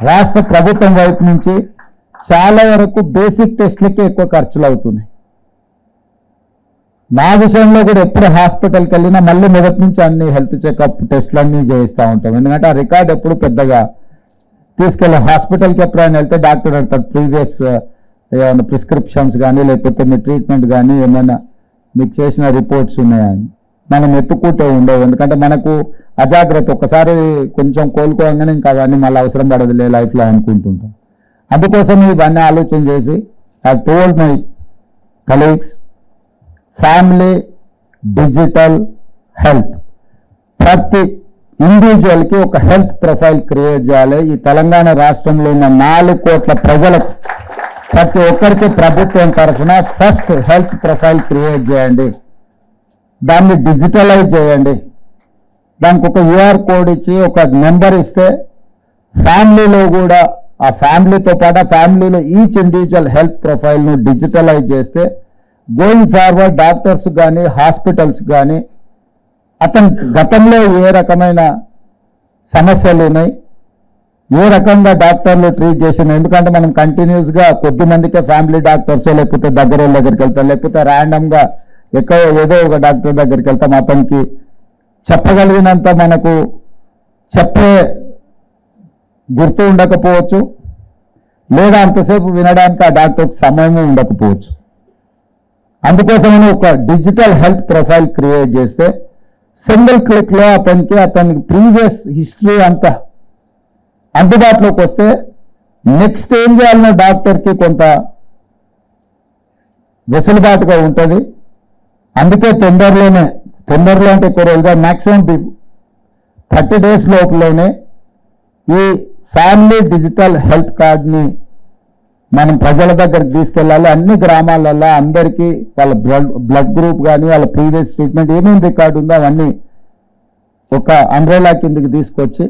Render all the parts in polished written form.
రాష్ట్ర ప్రభుత్వం వైపు నుంచి చాలా వరకు బేసిక్ టెస్ట్లకే ఎక్కువ ఖర్చులు అవుతున్నాయి. నా విషయంలో కూడా ఎప్పుడు హాస్పిటల్కి వెళ్ళినా మళ్ళీ మొదటి నుంచి అన్ని హెల్త్ చెకప్ టెస్ట్లు అన్నీ చేస్తూ ఉంటాం. ఎందుకంటే ఆ రికార్డ్ ఎప్పుడు పెద్దగా తీసుకెళ్ళి హాస్పిటల్కి ఎప్పుడైనా వెళ్తే డాక్టర్ అంటారు ప్రీవియస్ ఏమైనా ప్రిస్క్రిప్షన్స్ కానీ లేకపోతే మీ ట్రీట్మెంట్ కానీ ఏమైనా మీకు చేసిన రిపోర్ట్స్ ఉన్నాయని మనం ఎత్తుకుంటే ఉండవు. ఎందుకంటే మనకు అజాగ్రత్త, ఒక్కసారి కొంచెం కోలుకోగానే ఇంకా అవన్నీ మళ్ళీ అవసరం పడదులే లైఫ్లో అనుకుంటుంటాం. అందుకోసం ఇవన్నీ ఆలోచన చేసి I told my colleagues family digital health, ప్రతి ఇండివిజువల్కి ఒక హెల్త్ ప్రొఫైల్ క్రియేట్ చేయాలి. ఈ తెలంగాణ రాష్ట్రంలో ఉన్న 4 కోట్ల ప్రజలకు ప్రతి ఒక్కరికి ప్రభుత్వం తరఫున ఫస్ట్ హెల్త్ ప్రొఫైల్ క్రియేట్ చేయండి, దాన్ని డిజిటలైజ్ చేయండి. దానికి ఒక యూఆర్ కోడ్ ఇచ్చి ఒక నెంబర్ ఇస్తే ఫ్యామిలీలో కూడా ఆ ఫ్యామిలీతో పాటు ఫ్యామిలీలో ఈచ్ ఇండివిజువల్ హెల్త్ ప్రొఫైల్ను డిజిటలైజ్ చేస్తే గోయింగ్ ఫార్వర్డ్ డాక్టర్స్ కానీ హాస్పిటల్స్ కానీ అతను గతంలో ఏ రకమైన సమస్యలు ఉన్నాయి, ఏ రకంగా డాక్టర్లు ట్రీట్ చేసిన, ఎందుకంటే మనం కంటిన్యూస్గా కొద్ది మందికే ఫ్యామిలీ డాక్టర్స్ లేకపోతే దగ్గర దగ్గరికి వెళ్తాం, లేకపోతే ర్యాండమ్గా ఎక్కువ ఏదో ఒక డాక్టర్ దగ్గరికి వెళ్తాం. అతనికి చెప్పగలిగినంత మనకు చెప్పే గుర్తు ఉండకపోవచ్చు, లేదా అంతసేపు వినడానికి ఆ డాక్టర్కి సమయము ఉండకపోవచ్చు. అందుకోసమని ఒక డిజిటల్ హెల్త్ ప్రొఫైల్ క్రియేట్ చేస్తే సింగిల్ క్లిక్లో అతనికి ప్రీవియస్ హిస్టరీ అంతా అందుబాటులోకి వస్తే నెక్స్ట్ ఏం చేయాలన్న డాక్టర్కి కొంత వెసులుబాటుగా ఉంటుంది. అందుకే తొందరలో అంటే ఎక్కువ రోజుగా మ్యాక్సిమం 30 days లోపలనే ఈ ఫ్యామిలీ డిజిటల్ హెల్త్ కార్డ్ని మనం ప్రజల దగ్గరికి తీసుకెళ్ళాలి. అన్ని గ్రామాలలో అందరికీ వాళ్ళ బ్లడ్ గ్రూప్ కానీ వాళ్ళ ప్రీవియస్ ట్రీట్మెంట్ ఏమేమి రికార్డు ఉందో అవన్నీ ఒక అంబ్రెలా కిందకి తీసుకొచ్చి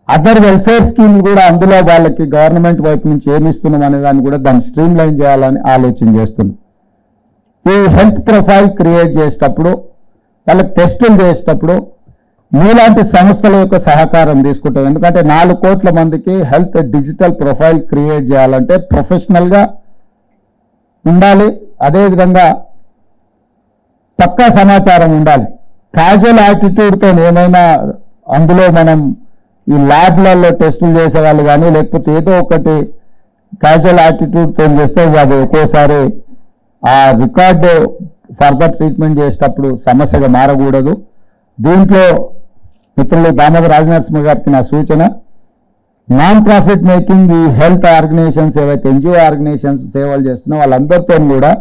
అదర్ వెల్ఫేర్ స్కీమ్ కూడా అందులో వాళ్ళకి గవర్నమెంట్ వైపు నుంచి ఏమి ఇస్తున్నాం అనే దాన్ని కూడా దాన్ని స్ట్రీమ్ లైన్ చేయాలని ఆలోచన చేస్తున్నాం. ఈ హెల్త్ ప్రొఫైల్ క్రియేట్ చేసేటప్పుడు వాళ్ళకి టెస్టులు చేసేటప్పుడు మీలాంటి సంస్థల యొక్క సహకారం తీసుకుంటాం. ఎందుకంటే 4 కోట్ల మందికి హెల్త్ డిజిటల్ ప్రొఫైల్ క్రియేట్ చేయాలంటే ప్రొఫెషనల్గా ఉండాలి, అదేవిధంగా పక్కా సమాచారం ఉండాలి. క్యాజువల్ యాటిట్యూడ్తో ఏమైనా అందులో మనం ఈ ల్యాబ్లలో టెస్టులు చేసేవాళ్ళు కానీ లేకపోతే ఏదో ఒకటి క్యాజువల్ యాటిట్యూడ్తో చేస్తే అది ఒక్కోసారి ఆ రికార్డు ఫర్దర్ ట్రీట్మెంట్ చేసేటప్పుడు సమస్యగా మారకూడదు. దీంట్లో మిత్రులు దామోదర్ రాజనరసింహ గారికి నా సూచన, నాన్ ప్రాఫిట్ మేకింగ్ ఈ హెల్త్ ఆర్గనైజేషన్స్ ఏవైతే ఎన్జిఓ ఆర్గనైజేషన్స్ సేవలు చేస్తున్నాయో వాళ్ళందరితో కూడా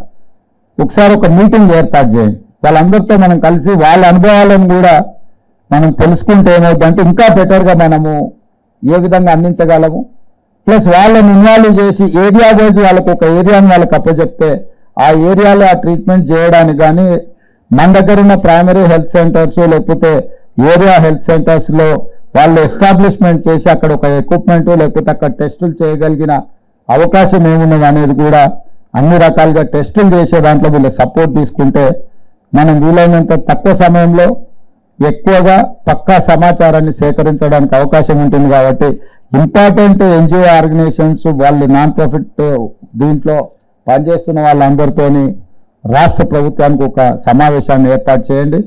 ఒకసారి ఒక మీటింగ్ ఏర్పాటు చేయండి. వాళ్ళందరితో మనం కలిసి వాళ్ళ అనుభవాలను కూడా మనం తెలుసుకుంటే ఏమవుతుందంటే ఇంకా బెటర్గా మనము ఏ విధంగా అందించగలము. ప్లస్ వాళ్ళని ఇన్వాల్వ్ చేసి ఏరియా వైజ్ వాళ్ళకు ఒక ఏరియాని వాళ్ళకి అప్పచెప్తే ఆ ఏరియాలో ఆ ట్రీట్మెంట్ చేయడానికి కానీ మన దగ్గర ఉన్న ప్రైమరీ హెల్త్ సెంటర్స్ లేకపోతే ఏరియా హెల్త్ సెంటర్స్లో వాళ్ళు ఎస్టాబ్లిష్మెంట్ చేసి అక్కడ ఒక ఎక్విప్మెంట్ లేకపోతే అక్కడ టెస్టులు చేయగలిగిన అవకాశం ఏమున్నది అనేది కూడా అన్ని రకాలుగా టెస్టులు చేసే దాంట్లో వీళ్ళ సపోర్ట్ తీసుకుంటే మనం వీలైనంత తక్కువ సమయంలో ఎక్కువగా పక్కా సమాచారాన్ని సేకరించడానికి అవకాశం ఉంటుంది. కాబట్టి ఇంపార్టెంట్ ఎన్జిఓ ఆర్గనైజేషన్స్ వాళ్ళు నాన్ ప్రాఫిట్ దీంట్లో పనిచేస్తున్న వాళ్ళందరితోని రాష్ట్ర ప్రభుత్వానికి ఒక సమావేశాన్ని ఏర్పాటు చేయండి.